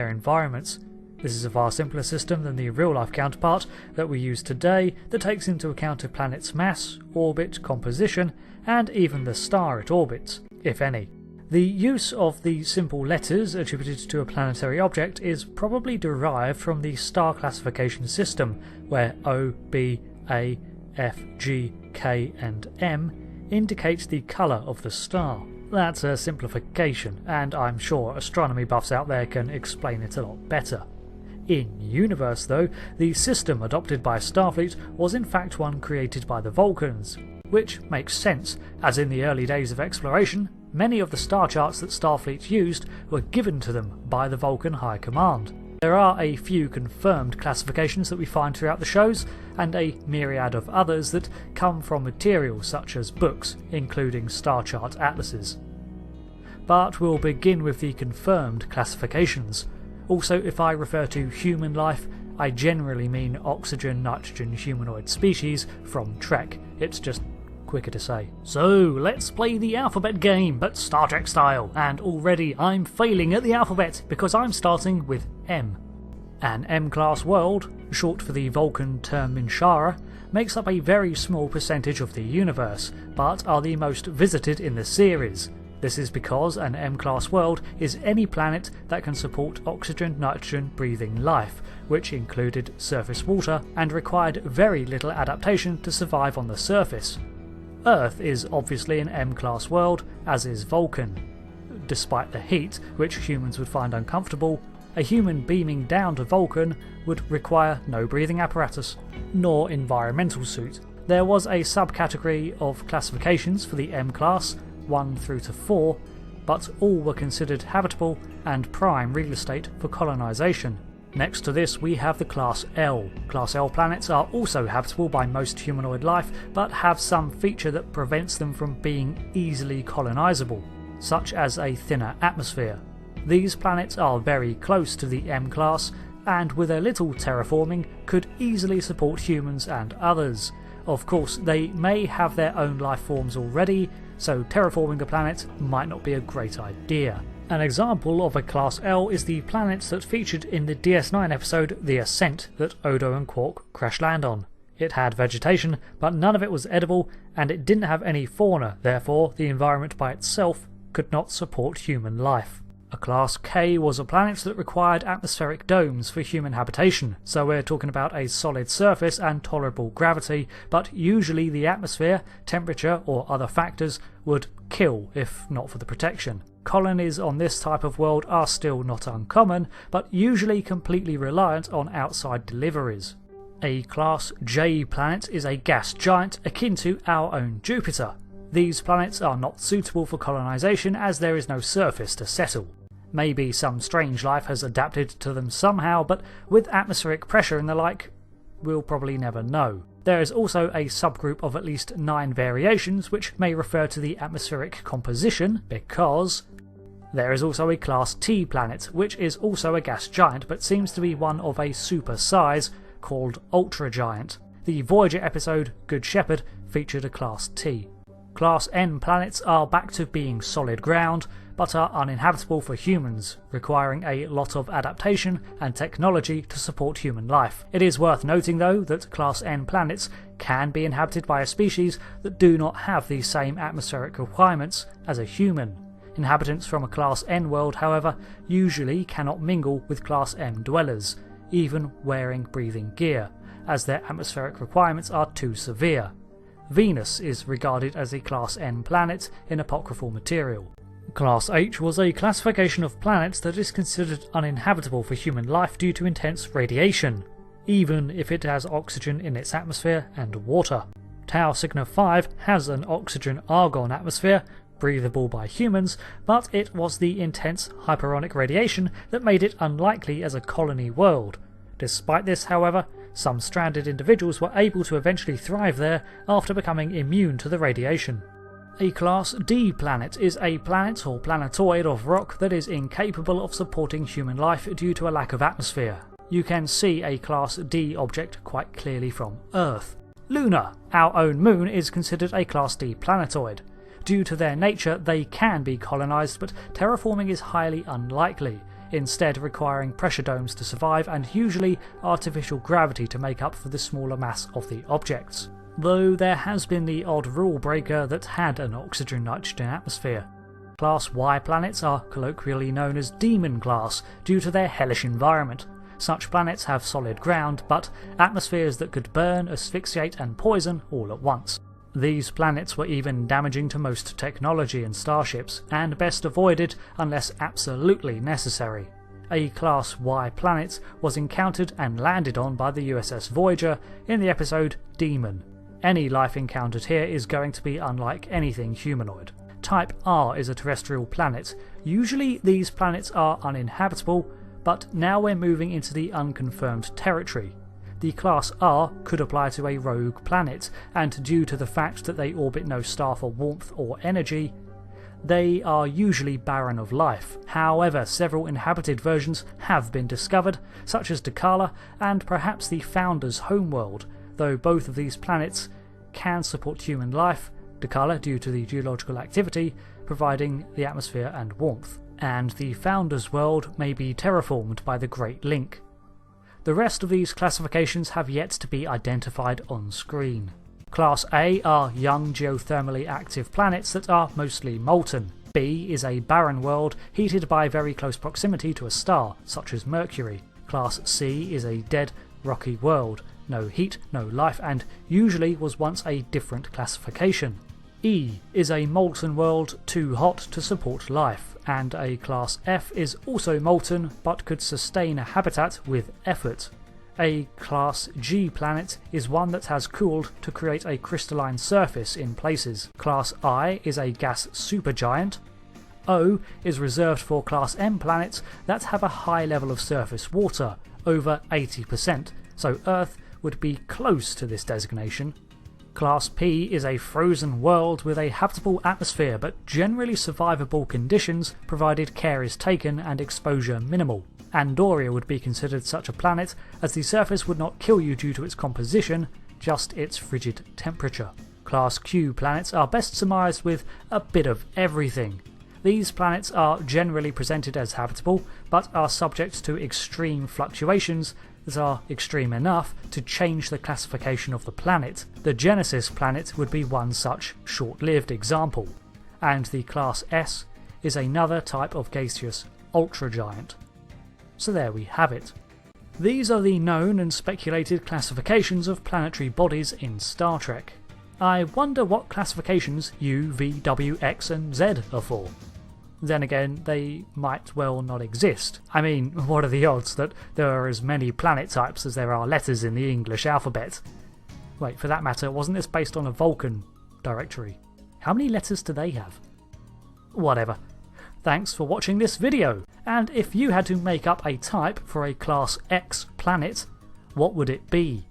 their environments. This is a far simpler system than the real-life counterpart that we use today that takes into account a planet's mass, orbit, composition, and even the star it orbits, if any. The use of the simple letters attributed to a planetary object is probably derived from the star classification system, where O, B, A, F, G, K and M indicate the colour of the star. That's a simplification, and I'm sure astronomy buffs out there can explain it a lot better. In universe though, the system adopted by Starfleet was in fact one created by the Vulcans, which makes sense, as in the early days of exploration, many of the star charts that Starfleet used were given to them by the Vulcan High Command. There are a few confirmed classifications that we find throughout the shows, and a myriad of others that come from materials such as books, including star chart atlases. But we'll begin with the confirmed classifications. Also, if I refer to human life, I generally mean oxygen, nitrogen, humanoid species from Trek. It's just quicker to say. So, let's play the alphabet game, but Star Trek style, and already I'm failing at the alphabet because I'm starting with M. An M-class world, short for the Vulcan term Minshara, makes up a very small percentage of the universe, but are the most visited in the series. This is because an M-class world is any planet that can support oxygen, nitrogen, breathing life, which included surface water and required very little adaptation to survive on the surface. Earth is obviously an M-class world, as is Vulcan. Despite the heat, which humans would find uncomfortable, a human beaming down to Vulcan would require no breathing apparatus, nor environmental suit. There was a subcategory of classifications for the M-class, 1 through to 4, but all were considered habitable and prime real estate for colonisation. Next to this we have the Class L. Class L planets are also habitable by most humanoid life, but have some feature that prevents them from being easily colonisable, such as a thinner atmosphere. These planets are very close to the M class, and with a little terraforming could easily support humans and others. Of course, they may have their own life forms already, so terraforming a planet might not be a great idea. An example of a Class L is the planet that featured in the DS9 episode The Ascent that Odo and Quark crash land on. It had vegetation, but none of it was edible, and it didn't have any fauna, therefore the environment by itself could not support human life. A Class K was a planet that required atmospheric domes for human habitation, so we're talking about a solid surface and tolerable gravity, but usually the atmosphere, temperature or other factors would kill if not for the protection. Colonies on this type of world are still not uncommon, but usually completely reliant on outside deliveries. A Class J planet is a gas giant akin to our own Jupiter. These planets are not suitable for colonisation as there is no surface to settle. Maybe some strange life has adapted to them somehow, but with atmospheric pressure and the like, we'll probably never know. There is also a subgroup of at least 9 variations which may refer to the atmospheric composition, because there is also a Class T planet, which is also a gas giant but seems to be one of a super size called Ultra Giant. The Voyager episode Good Shepherd featured a Class T. Class N planets are back to being solid ground, but are uninhabitable for humans, requiring a lot of adaptation and technology to support human life. It is worth noting though that Class N planets can be inhabited by a species that do not have the same atmospheric requirements as a human. Inhabitants from a Class N world, however, usually cannot mingle with Class M dwellers, even wearing breathing gear, as their atmospheric requirements are too severe. Venus is regarded as a Class N planet in apocryphal material. Class H was a classification of planets that is considered uninhabitable for human life due to intense radiation, even if it has oxygen in its atmosphere and water. Tau Cygni 5 has an oxygen-argon atmosphere, breathable by humans, but it was the intense hyperonic radiation that made it unlikely as a colony world. Despite this, however, some stranded individuals were able to eventually thrive there after becoming immune to the radiation. A Class D planet is a planet or planetoid of rock that is incapable of supporting human life due to a lack of atmosphere. You can see a Class D object quite clearly from Earth. Luna, our own moon, is considered a Class D planetoid. Due to their nature, they can be colonised, but terraforming is highly unlikely. instead requiring pressure domes to survive and usually artificial gravity to make up for the smaller mass of the objects. Though there has been the odd rule breaker that had an oxygen-nitrogen atmosphere. Class Y planets are colloquially known as Demon class due to their hellish environment. Such planets have solid ground, but atmospheres that could burn, asphyxiate and poison all at once. These planets were even damaging to most technology and starships, and best avoided unless absolutely necessary. A Class Y planet was encountered and landed on by the USS Voyager in the episode Demon. Any life encountered here is going to be unlike anything humanoid. Type R is a terrestrial planet. Usually these planets are uninhabitable, but now we're moving into the unconfirmed territory. The Class R could apply to a rogue planet, and due to the fact that they orbit no star for warmth or energy, they are usually barren of life. However, several inhabited versions have been discovered, such as Dakala and perhaps the Founder's homeworld, though both of these planets can support human life, Dakala due to the geological activity providing the atmosphere and warmth, and the Founder's world may be terraformed by the Great Link. The rest of these classifications have yet to be identified on screen. Class A are young geothermally active planets that are mostly molten. B is a barren world heated by very close proximity to a star, such as Mercury. Class C is a dead, rocky world, no heat, no life, and usually was once a different classification. E is a molten world too hot to support life, and a Class F is also molten but could sustain a habitat with effort. A Class G planet is one that has cooled to create a crystalline surface in places. Class I is a gas supergiant. O is reserved for Class M planets that have a high level of surface water, over 80%, so Earth would be close to this designation. Class P is a frozen world with a habitable atmosphere but generally survivable conditions provided care is taken and exposure minimal. Andoria would be considered such a planet as the surface would not kill you due to its composition, just its frigid temperature. Class Q planets are best surmised with a bit of everything. These planets are generally presented as habitable but are subject to extreme fluctuations that are extreme enough to change the classification of the planet. The Genesis planet would be one such short-lived example, and the Class S is another type of gaseous ultragiant. So there we have it. These are the known and speculated classifications of planetary bodies in Star Trek. I wonder what classifications U, V, W, X and Z are for. Then again, they might well not exist. I mean, what are the odds that there are as many planet types as there are letters in the English alphabet? Wait, for that matter, wasn't this based on a Vulcan directory? How many letters do they have? Whatever. Thanks for watching this video, and if you had to make up a type for a Class X planet, what would it be?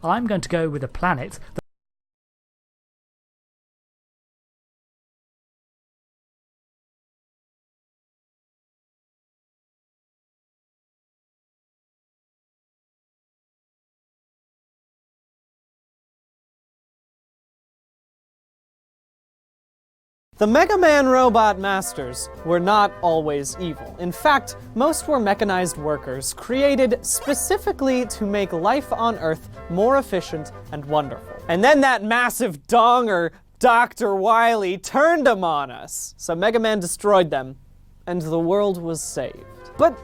I'm going to go with a planet that The Mega Man robot masters were not always evil. In fact, most were mechanized workers created specifically to make life on Earth more efficient and wonderful. And then that massive donger, Dr. Wily, turned them on us. So Mega Man destroyed them, and the world was saved. But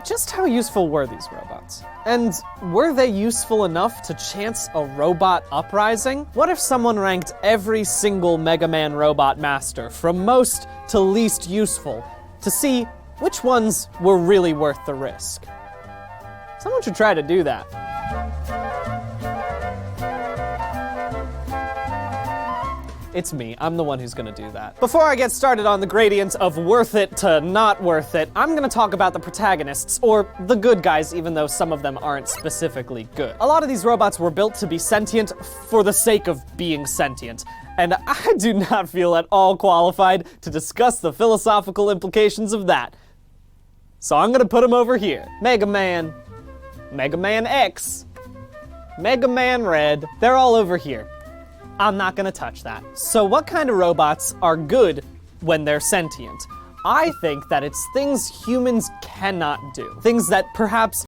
just how useful were these robots? And were they useful enough to chance a robot uprising? What if someone ranked every single Mega Man robot master from most to least useful to see which ones were really worth the risk? Someone should try to do that. It's me, I'm the one who's gonna do that. Before I get started on the gradients of worth it to not worth it, I'm gonna talk about the protagonists, or the good guys, even though some of them aren't specifically good. A lot of these robots were built to be sentient for the sake of being sentient, and I do not feel at all qualified to discuss the philosophical implications of that. So I'm gonna put them over here. Mega Man, Mega Man X, Mega Man Red, they're all over here. I'm not gonna touch that. So what kind of robots are good when they're sentient? I think that it's things humans cannot do. Things that perhaps